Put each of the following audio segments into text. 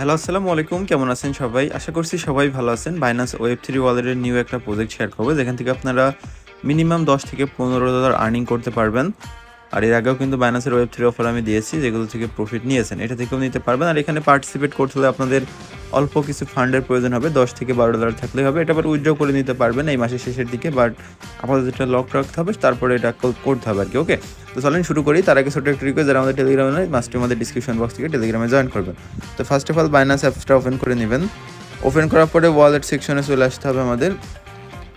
Hello, আসসালামু আলাইকুম। কেমন আছেন সবাই? আশা করছি সবাই ভালো আছেন। Binance Web3 ওয়ালেটের নিউ একটা প্রজেক্ট শেয়ার করব, যেখান থেকে আপনারা মিনিমাম ১০ থেকে $১৫ আর্নিং করতে পারবেন। আর এর আগেও কিন্তু Binance এর Web3 অফার আমি দিয়েছি, যেগুলো থেকে প্রফিট নিয়েছেন। এটা থেকেও নিতে পারবেন। আর এখানে পার্টিসিপেট করতে হলে আপনাদের অল্প কিছু ফান্ডের প্রয়োজন হবে। ১০ থেকে $১২ থাকলেই হবে। এটা আবার উইথড্র করে নিতে পারবেন এই মাসের শেষের দিকে। বাট আপাতত এটা লক রাখতে হবে, তারপরে এটা করতে হবে আরকি। ওকে? তো চলেন শুরু করি। তার আগে ছোট্ট একটা রিকোয়েস্ট, যারা আমাদের টেলিগ্রামে নয়, মাস্ট আমাদের ডিসক্রিপশন বক্স থেকে টেলিগ্রামে জয়েন করবেন। তো ফার্স্ট অফ অল Binance অ্যাপসটা ওপেন করে নেবেন। ওপেন করার পরে ওয়ালেট সেকশনে চলে আসতে হবে আমাদের।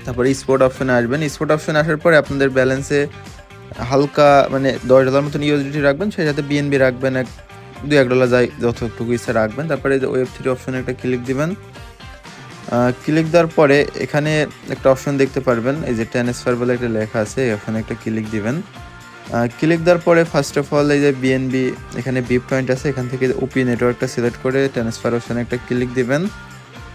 তারপরে স্পট অপশনে আসবেন। স্পট অপশনে আসার পরে আপনাদের ব্যালেন্সে হালকা মানে $10 মতন ইউএসডিটি রাখবেন, সেই সাথে বিএনবি রাখবেন, $2-1 যাই যতটুকু ইচ্ছা রাখবেন। তারপরে যে Web3 অপশনে একটা ক্লিক দিবেন। ক্লিক দেওয়ার পরে এখানে একটা অপশন দেখতে পারবেন, এই যে ট্রান্সফার বলে একটা লেখা আছে, এখানে একটা ক্লিক দিবেন। ক্লিক দেওয়ার পরে ফার্স্ট অফ অল এই যে বিএনবি এখানে বিপ পয়েন্ট আছে, এখান থেকে ওপি নেটওয়ার্কটা সিলেক্ট করে ট্রান্সফার অপশনে একটা ক্লিক দিবেন।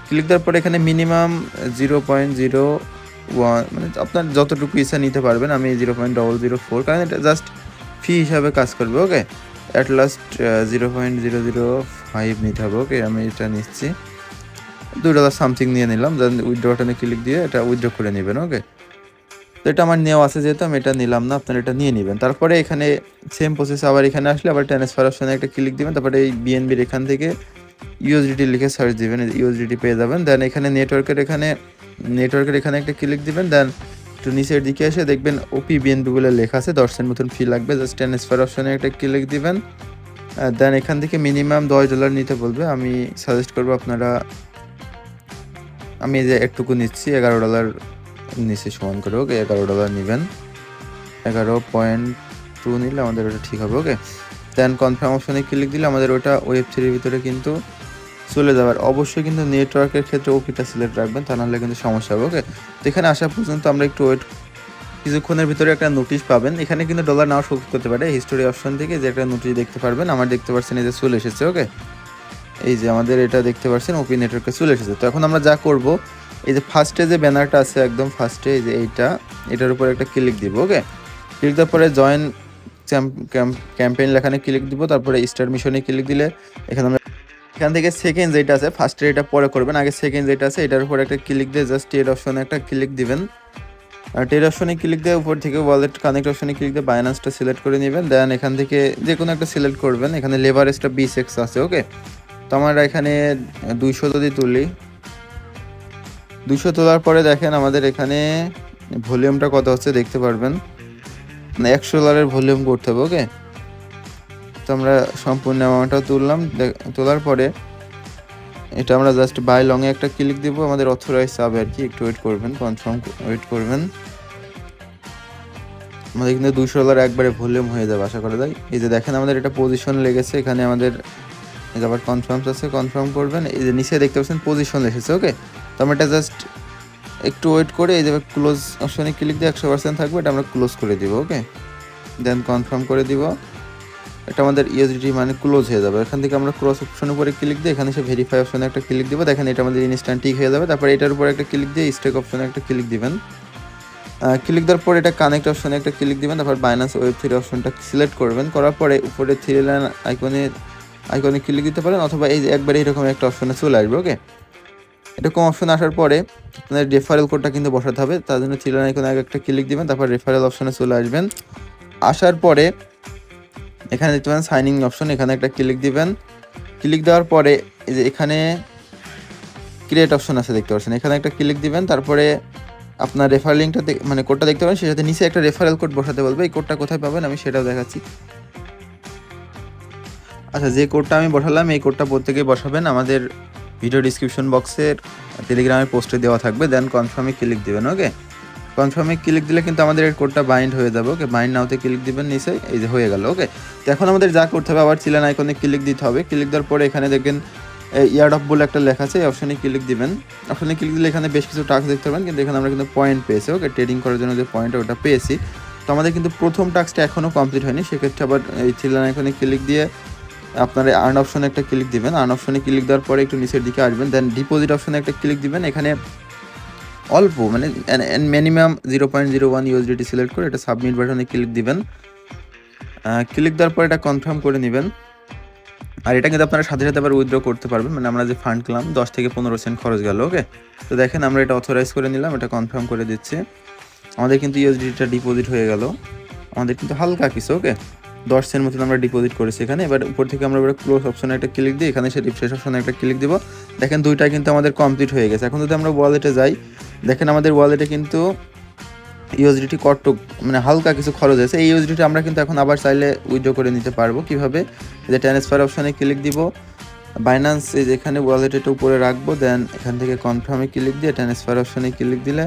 ক্লিক দেওয়ার পরে এখানে মিনিমাম 0.01 মানে আপনার যতটুকু ইচ্ছা নিতে পারবেন। আমি 0.004, কারণ এটা জাস্ট ফি হিসাবে কাজ করবে। ওকে, অ্যাট লাস্ট 0.005 নিতে হবে। ওকে, আমি এটা নিচ্ছি, $2 সামথিং নিয়ে নিলাম। দেন উইথড্র বাটনে ক্লিক দিয়ে এটা উইথড্র করে নেবেন। ওকে, তো এটা আমার নেওয়া আছে, যেহেতু আমি এটা নিলাম না, আপনারা এটা নিয়ে নেবেন। তারপরে এখানে সেম প্রসেস আবার এখানে আসলে আবার ট্রান্সফার অপশনে একটা ক্লিক দিবেন। তারপরে এই বিএনবির এখান থেকে ইউএসডিটি লিখে সার্চ দিবেন, ইউএসডিটি পেয়ে যাবেন। দেন এখানে নেটওয়ার্কের এখানে একটা ক্লিক দিবেন। দেন একটু নিচের দিকে এসে দেখবেন ওপি বিএনবি বলে লেখা আছে, 10 সেন্ট মতন ফি লাগবে। জাস্ট ট্রান্সফার অপশনে একটা ক্লিক দিবেন। দেন এখান থেকে মিনিমাম $10 নিতে বলবে। আমি সাজেস্ট করবো আপনারা, আমি এই যে একটুকু নিচ্ছি, $11 নিচে সমান করে। ওকে, $11 নেবেন, 11.2 নিলে আমাদের ওটা ঠিক হবে। ওকে, দেন কনফার্ম অপশনে ক্লিক দিলে আমাদের ওটা Web3 ভিতরে কিন্তু চলে যাবে। আর অবশ্যই কিন্তু নেটওয়ার্কের ক্ষেত্রে ওপিটা সিলেক্ট রাখবেন, তা নাহলে কিন্তু সমস্যা হবে। ওকে, তো এখানে আসা পর্যন্ত আমরা একটু ওয়েট, কিছুক্ষণের ভিতরে একটা নোটিশ পাবেন। এখানে কিন্তু ডলার নাও শো করতে পারে। হিস্টোরি অপশন থেকে যে একটা নোটিশ দেখতে পারবেন, আমার দেখতে পাচ্ছেন এই যে চলে এসেছে। ওকে, এই যে আমাদের এটা দেখতে পাচ্ছেন ওপি নেটওয়ার্কে চলে এসেছে। তো এখন আমরা যা করব, এই যে ফার্স্টে যে ব্যানারটা আছে একদম ফার্স্টে, এই যে এটার উপর একটা ক্লিক দিব। ওকে, ক্লিক দেওয়ার পরে জয়েন ক্যাম্পেইন লেখানে ক্লিক দিব। তারপরে স্টার্ট মিশনে ক্লিক দিলে এখান থেকে সেকেন্ড যেটা আছে, ফার্স্টে এটা পরে করবেন, আগে সেকেন্ড যেটা আছে এটার উপর একটা ক্লিক দিয়ে জাস্ট ট্রেড অপশনে একটা ক্লিক দিবেন। আর ট্রেড অপশনে ক্লিক দিয়ে উপর থেকে ওয়ালেট কানেক্ট অপশনে ক্লিক দিয়ে বাইন্যান্সটা সিলেক্ট করে নেবেন। দেন এখান থেকে যে কোনো একটা সিলেক্ট করবেন। এখানে লেভারেজটা 20x আছে। ওকে, তো আমরা এখানে 200 যদি তুলি, 200 তোলার পরে দেখেন আমাদের এখানে ভলিউমটা কত হচ্ছে দেখতে পারবেন, মানে $100 ভলিউম করতে হবে। ওকে, তো আমরা সম্পূর্ণ অ্যামাউন্টটা তোলার পরে এটা আমরা জাস্ট বাই লংয়ে একটা ক্লিক দিব। আমাদের অথরাইজ যাবে আর কি, একটু ওয়েট করবেন, ওয়েট করবেন। আমাদের কিন্তু $200 একবারে ভলিউম হয়ে যাবে আশা করা যায়। এই যে দেখেন আমাদের এটা পজিশন লেগেছে, এখানে আমাদের এই যে আবার কনফার্ম আছে, কনফার্ম করবেন। এই যে নিচে দেখতে পাচ্ছেন পজিশন এসেছে। ওকে, তো আমরা এটা জাস্ট একটু ওয়েট করে এই যে ক্লোজ অপশনে ক্লিক দিয়ে 100% থাকবে, এটা আমরা ক্লোজ করে দিব। ওকে, দেন কনফার্ম করে দিব। এটা আমাদের ইউএসডিটি মানে ক্লোজ হয়ে যাবে। এখান থেকে আমরা ক্রস অপশনের উপরে ক্লিক দিয়ে এখানে এসে ভেরিফাই অপশনে একটা ক্লিক দিব। দেখেন এটা আমাদের ইনস্ট্যান্ট টিক হয়ে যাবে। তারপর এটার উপরে একটা ক্লিক দিয়ে স্টেক অপশনে একটা ক্লিক দিবেন। ক্লিক দেওয়ার পর এটা কানেক্ট অপশনে একটা ক্লিক দিবেন। তারপর Binance Web3 অপশনটা সিলেক্ট করবেন, করার পরে উপরে 3 লাইন আইকনে ক্লিক দিতে পারেন, অথবা এই যে একবারে এরকম একটা অপশনে চলে আসবে। ওকে, এরকম অপশন আসার পরে আপনাদের রেফারেল কোডটা কিন্তু বসাতে হবে, তার জন্য 3 লাইন আইকনে আগে একটা ক্লিক দিবেন। তারপর রেফারেল অপশনে চলে আসবেন। আসার পরে এখানে দেখতে পাবেন সাইন ইন অপশন, এখানে একটা ক্লিক দিবেন। ক্লিক দেওয়ার পরে এই যে এখানে ক্রিয়েট অপশন আছে দেখতে পাচ্ছেন, এখানে একটা ক্লিক দিবেন। তারপরে আপনার রেফারেল লিঙ্কটা মানে কোডটা দেখতে পাবেন, সেটাতে নিচে একটা রেফারেল কোড বসাতে বলবে। এই কোডটা কোথায় পাবেন আমি সেটাও দেখাচ্ছি। আচ্ছা, যে কোডটা আমি বসালাম এই কোডটা প্রত্যেকেই বসাবেন, আমাদের ভিডিও ডিসক্রিপশন বক্সের টেলিগ্রামের পোস্টে দেওয়া থাকবে। দেন কনফার্মে ক্লিক দিবেন। ওকে, কনফার্মে ক্লিক দিলে কিন্তু আমাদের এই কোডটা বাইন্ড হয়ে যাবে। ওকে, বাইন্ড নাওতে ক্লিক দিবেন নিচে, এই যে হয়ে গেল। ওকে, তো এখন আমাদের যা করতে হবে, আবার চিলান আইকনে ক্লিক দিতে হবে। ক্লিক দেওয়ার পরে এখানে দেখবেন ইয়ারডপ বলে একটা লেখা আছে, এই অপশনে ক্লিক দিবেন। অপশনে ক্লিক দিলে এখানে বেশ কিছু টাস্ক দেখতে পাবেন, কিন্তু এখানে আমরা কিন্তু পয়েন্ট পেয়েছি। ওকে, ট্রেডিং করার জন্য যে পয়েন্টটা ওটা পেয়েছি। তো আমাদের কিন্তু প্রথম টাস্কটা এখনও কমপ্লিট হয়নি, সেক্ষেত্রে আবার এই চিলান আইকনে ক্লিক দিয়ে আপনারা আর্ন অপশনে একটা ক্লিক দিবেন। আর্ন অপশনে ক্লিক দেওয়ার পরে একটু নিচের দিকে আসবেন। দেন ডিপোজিট অপশনে একটা ক্লিক দিবেন। এখানে অল্প মানে মিনিমাম 0.01 ইউএসডিটি সিলেক্ট করে এটা সাবমিট বাটনে ক্লিক দিবেন। ক্লিক দেওয়ার পর এটা কনফার্ম করে নেবেন। আর এটা কিন্তু আপনারা সাথে সাথে আবার উইথড্র করতে পারবেন, মানে আমরা যে ফান্ড করলাম 10 থেকে 15 সেন্ট খরচ গেল। ওকে, তো দেখেন আমরা এটা অথরাইজ করে নিলাম, এটা কনফার্ম করে দিচ্ছি। আমাদের কিন্তু ইউএসডিটা ডিপোজিট হয়ে গেল, আমাদের কিন্তু হালকা কিছু। ওকে, 10 সেন্ট মতন আমরা ডিপোজিট করেছি এখানে। এবার উপর থেকে আমরা এবার ক্লোজ অপশনে একটা ক্লিক দিই, এখানে সে রিফ্রেশ অপশনে একটা ক্লিক দিব। দেখেন দুইটা কিন্তু আমাদের কমপ্লিট হয়ে গেছে। এখন যদি আমরা ওয়ালেটে যাই, দেখেন আমাদের ওয়ালেটে কিন্তু ইউএসডিটি কটটুক মানে হালকা কিছু খরচ হয়েছে। এই ইউএসডিটি আমরা কিন্তু এখন আবার চাইলে উইথড্র করে নিতে পারবো। কীভাবে? এই যে ট্রান্সফার অপশনে ক্লিক দিব, বাইন্যান্স এই যে এখানে ওয়ালেট এটা উপরে রাখবো, দেন এখান থেকে কনফার্মে ক্লিক দিয়ে ট্রান্সফার অপশনে ক্লিক দিলে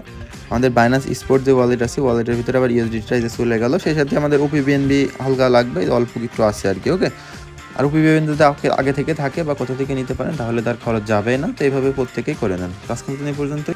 আমাদের বাইন্যান্স স্পোর্ট যে ওয়ালেট আছে ওয়ালেটের ভিতরে আবার ইউএসডিটা যে চলে গেল। সেই সাথে আমাদের ওপিবিএনবি হালকা লাগবে, অল্প একটু আছে আর কি। ওকে, আর ওপিবিএনবি যদি আগে থেকে থাকে বা কোথা থেকে নিতে পারেন তাহলে তার খরচ যাবে না। তো এইভাবে প্রত্যেকেই করে নেন। আজকে এই পর্যন্ত।